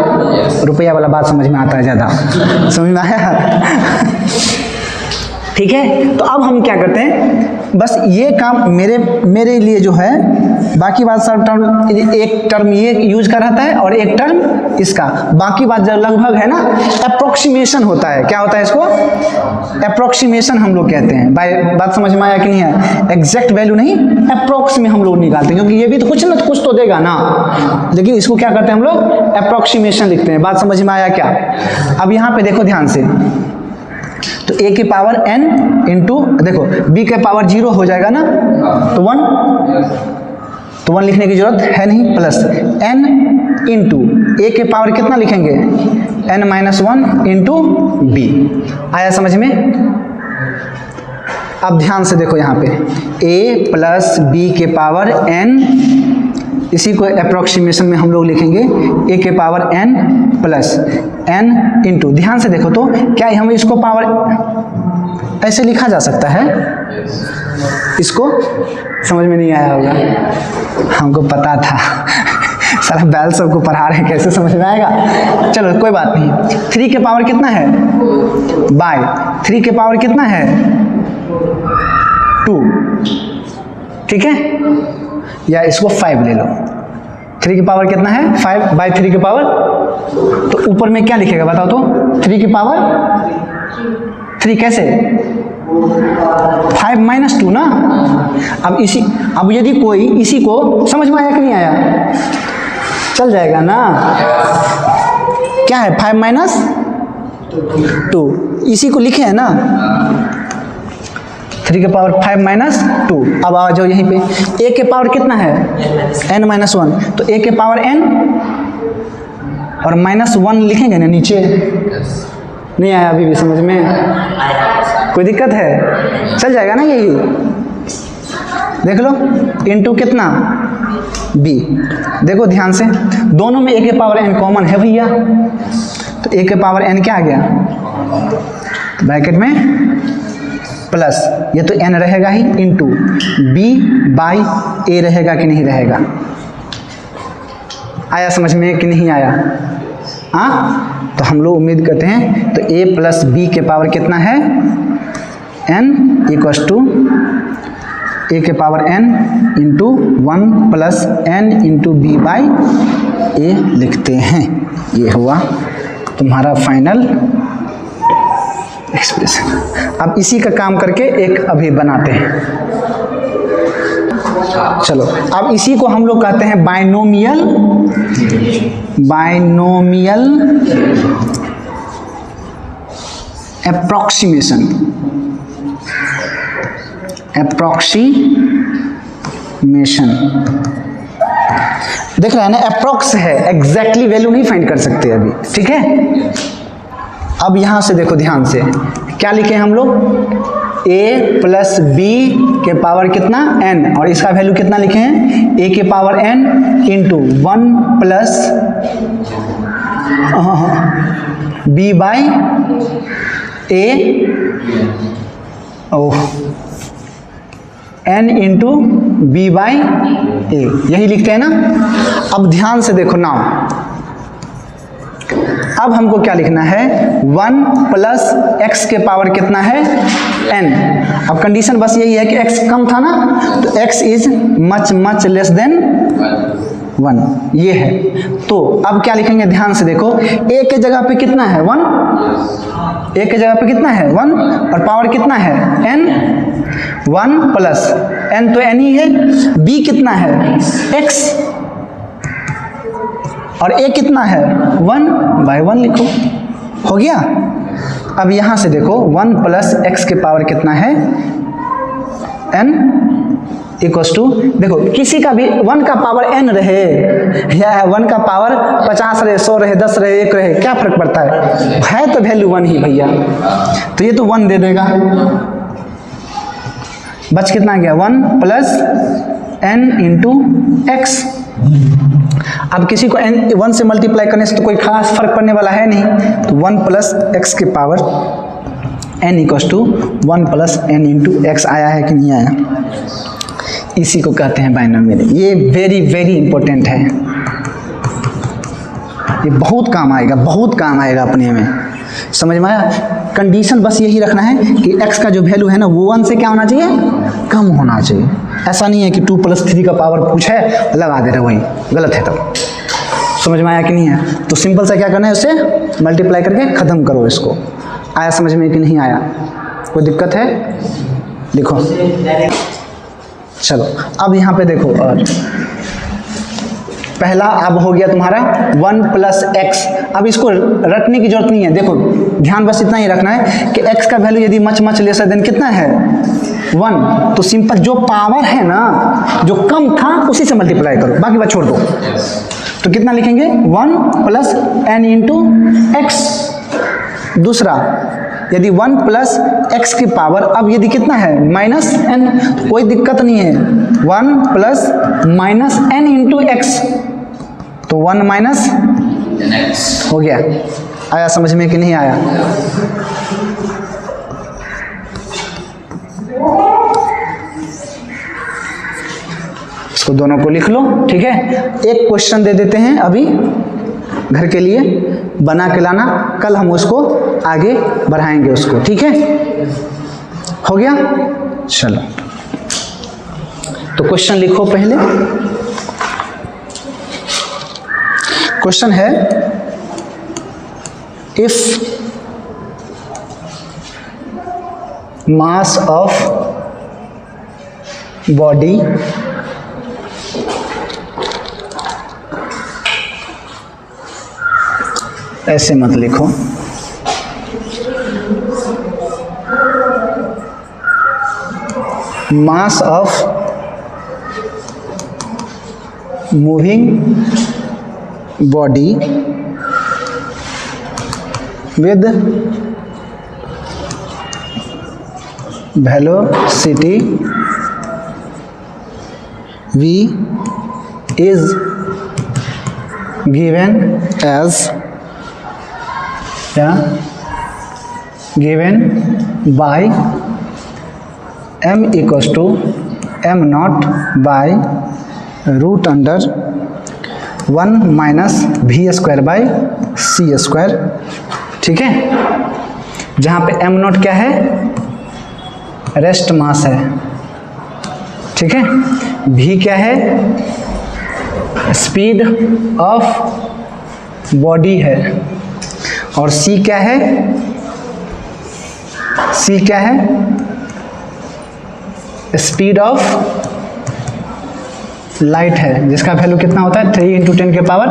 रुपया वाला बात समझ में आता है ज़्यादा, समझ में आया? ठीक है, तो अब हम क्या करते हैं, बस ये काम मेरे लिए जो है, बाकी बात सब टर्म, एक टर्म ये यूज का रहता है और एक टर्म इसका, बाकी बात जो लगभग है ना अप्रोक्सीमेशन होता है। क्या होता है इसको, अप्रोक्सीमेशन हम लोग कहते हैं। बात समझ में आया कि नहीं है? एग्जैक्ट वैल्यू नहीं, अप्रोक्स में हम लोग निकालते हैं, क्योंकि ये भी तो कुछ ना कुछ तो देगा ना, लेकिन इसको क्या करते हैं हम लोग अप्रोक्सीमेशन लिखते हैं। बात समझ में आया क्या? अब यहाँ पे देखो ध्यान से, तो a की पावर n इंटू देखो b के पावर 0 हो जाएगा ना, तो 1 लिखने की जरूरत है नहीं, प्लस n इंटू a के पावर कितना लिखेंगे n-1 इंटू b। आया समझ में? अब ध्यान से देखो यहाँ पे a प्लस b के पावर n, इसी को अप्रोक्सीमेशन में हम लोग लिखेंगे a के power n plus n into, ध्यान से देखो तो क्या हम इसको पावर ऐसे लिखा जा सकता है, इसको समझ में नहीं आया होगा, हमको पता था सारा बैल सबको पढ़ा रहे हैं, कैसे समझ में आएगा। चलो कोई बात नहीं। 3 के पावर कितना है, बाय 3 के पावर कितना है 2, ठीक है, या इसको 5 ले लो। 3 की पावर कितना है 5 बाई 3 की पावर, तो ऊपर में क्या लिखेगा बताओ तो, 3 की पावर 3 कैसे, 5 माइनस 2 ना। अब यदि कोई इसी को समझ में आया कि नहीं आया, चल जाएगा ना। क्या है 5 माइनस 2, इसी को लिखे है ना, 3 के पावर 5 माइनस 2। अब आ जाओ यहीं पे, a के पावर कितना है n माइनस 1, तो a के पावर n और माइनस 1 लिखेंगे ना नीचे। नहीं आया अभी भी समझ में, कोई दिक्कत है, चल जाएगा ना यही, देख लो इनटू कितना b। देखो ध्यान से, दोनों में a के पावर n कॉमन है भैया, तो a के पावर n क्या आ गया, ब्रैकेट में प्लस, ये तो n रहेगा ही, इंटू b बाई a रहेगा कि नहीं रहेगा। आया समझ में कि नहीं आया, हाँ। तो हम लोग उम्मीद करते हैं, तो a प्लस b के पावर कितना है n इक्वस टू a के power n into 1 plus n into b by a लिखते हैं। ये हुआ तुम्हारा फाइनल एक्सप्रेशन। अब इसी का काम करके एक अभी बनाते हैं। चलो अब इसी को हम लोग कहते हैं बाइनोमियल एप्रोक्सीमेशन। देख रहे हैं ना, अप्रोक्स है, एग्जैक्टली वैल्यू नहीं फाइंड कर सकते अभी, ठीक है। अब यहाँ से देखो ध्यान से, क्या लिखे हम लोग, a प्लस बी के पावर कितना n, और इसका वैल्यू कितना लिखे हैं, a के power n into 1 plus b by a n into b by a, यही लिखते हैं ना। अब ध्यान से देखो नाउ, अब हमको क्या लिखना है, 1 प्लस x के पावर कितना है n। अब कंडीशन बस यही है कि x कम था ना, तो x is much less than 1, ये है। तो अब क्या लिखेंगे, ध्यान से देखो, a के जगह पे कितना है 1, a के जगह पे कितना है 1, और पावर कितना है n, 1 प्लस n तो n ही है, b कितना है x, और a कितना है 1 बाई 1 लिखो, हो गया। अब यहाँ से देखो 1 प्लस x के पावर कितना है n इक्वस टू, देखो किसी का भी 1 का पावर n रहे या 1 का पावर 50 रहे, 100 रहे, 10 रहे, 1 रहे, क्या फर्क पड़ता है तो वैल्यू 1 ही भैया, तो ये तो 1 दे देगा। बच कितना गया 1 प्लस n इंटू x। अब किसी को n 1 से मल्टीप्लाई करने से तो कोई खास फर्क पड़ने वाला है नहीं, तो 1 प्लस x के power n equals to 1 plus n into x आया है कि नहीं आया, इसी को कहते हैं बाइनोमियल। ये वेरी वेरी इंपॉर्टेंट है, ये बहुत काम आएगा अपने में, समझ में आया। कंडीशन बस यही रखना है कि x का जो वैल्यू है ना वो 1 से क्या होना चाहिए, कम होना चाहिए। ऐसा नहीं है कि 2 प्लस 3 का पावर कुछ है लगा दे रहे, वही गलत है। तब समझ में आया कि नहीं है, तो सिंपल सा क्या करना है, उससे मल्टीप्लाई करके ख़त्म करो इसको। आया समझ में कि नहीं आया, कोई दिक्कत है, लिखो। चलो अब यहाँ पे देखो, और पहला अब हो गया तुम्हारा 1 प्लस x। अब इसको रटने की जरूरत नहीं है, देखो ध्यान बस इतना ही रखना है कि x का वैल्यू यदि मच लेसर देन कितना है 1, तो सिंपल जो पावर है ना, जो कम था उसी से मल्टीप्लाई करो, बाकी बात छोड़ दो। तो कितना लिखेंगे 1 प्लस n इंटू x। दूसरा यदि 1 प्लस x की पावर, अब यदि कितना है माइनस n, कोई दिक्कत नहीं है, 1 plus minus n into x, तो 1 माइनस हो गया। आया समझ में कि नहीं आया, इसको दोनों को लिख लो, ठीक है। एक क्वेश्चन दे देते हैं अभी घर के लिए, बना के लाना, कल हम उसको आगे बढ़ाएंगे उसको, ठीक है। हो गया, चलो तो क्वेश्चन लिखो पहले। क्वेश्चन है इफ मास ऑफ बॉडी ऐसे मत लिखो, mass of moving body with velocity v is given as given by m equals to m naught by root under 1 minus v square by c square, ठीक है। जहाँ पे m नॉट क्या है, रेस्ट मास है, ठीक है। v क्या है, स्पीड ऑफ बॉडी है, और c क्या है, c क्या है, स्पीड ऑफ लाइट है, जिसका वैल्यू कितना होता है 3 × 10 के पावर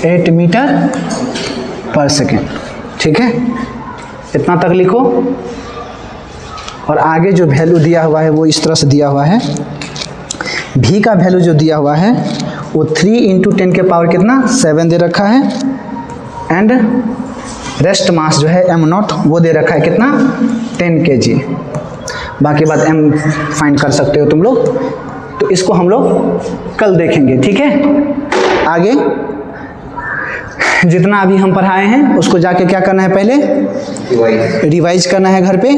8 मीटर पर सेकेंड, ठीक है। इतना तक लिखो। और आगे जो वैल्यू दिया हुआ है वो इस तरह से दिया हुआ है, v का वैल्यू जो दिया हुआ है वो 3 × 10 के पावर कितना 7 दे रखा है, एंड रेस्ट मास जो है m नॉट वो दे रखा है कितना 10 kg। बाकी बात m फाइंड कर सकते हो तुम लोग, तो इसको हम लोग कल देखेंगे, ठीक है। आगे जितना अभी हम पढ़ाए हैं उसको जाके क्या करना है, पहले रिवाइज करना है घर पे।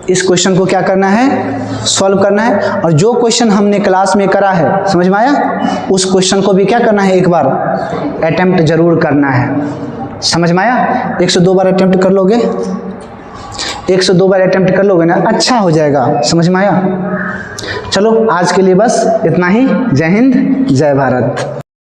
इस क्वेश्चन को क्या करना है, सॉल्व करना है, और जो क्वेश्चन हमने क्लास में करा है, समझ में आया, उस क्वेश्चन को भी क्या करना है, एक बार अटेम्प्ट जरूर करना है। समझ में आया, 102 बार अटेम्प्ट कर लोगे, 102 बार अटेम्प्ट कर लोगे ना, अच्छा हो जाएगा। समझ में आया। चलो आज के लिए बस इतना ही। जय हिंद, जय भारत।